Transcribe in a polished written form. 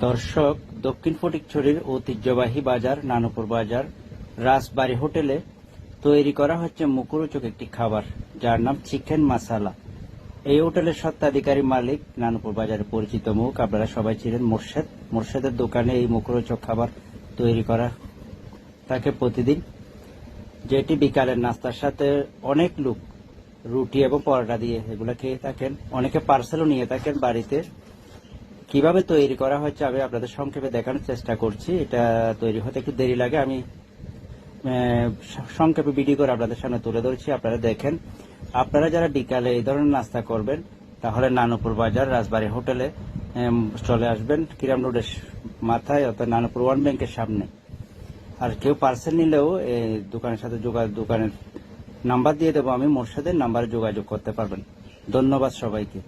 দর্শক, দক্ষিণ ফটিকছড়ির ঐতিহ্যবাহী বাজার নানুপুর বাজার রাজবাড়ী হোটেলে তৈরি করা হচ্ছে মুখরোচক একটি খাবার, যার নাম চিকেন মাসালা। এই হোটেলের স্বত্বাধিকারী মালিক নানুপুর বাজারে পরিচিত মুখ, আপনারা সবাই ছিলেন মোর্শেদ। মোর্শেদের দোকানে এই মুখরোচক খাবার তৈরি করা থাকে প্রতিদিন, যেটি বিকালের নাস্তার সাথে অনেক লোক রুটি এবং পরোটা দিয়ে এগুলো খেয়ে থাকেন। অনেকে পার্সেলও নিয়ে থাকেন বাড়িতে। কিভাবে তৈরি করা হচ্ছে আমি আপনাদের সংক্ষেপে দেখানোর চেষ্টা করছি। এটা তৈরি হতে একটু দেরি লাগে, আমি সংক্ষেপে ভিডিও করে আপনাদের সামনে তুলে ধরছি, আপনারা দেখেন। আপনারা যারা বিকালে এই ধরনের নাস্তা করবেন, তাহলে নানুপুর বাজার রাজবাড়ী হোটেলে চলে আসবেন, কিরাম রোডের মাথায়, অর্থাৎ নানুপুর ওয়ান ব্যাংকের সামনে। আর কেউ পার্সেল নিলেও দোকানের সাথে দোকানের নাম্বার দিয়ে দেবো আমি, মোর্শেদের নাম্বারে যোগাযোগ করতে পারবেন। ধন্যবাদ সবাইকে।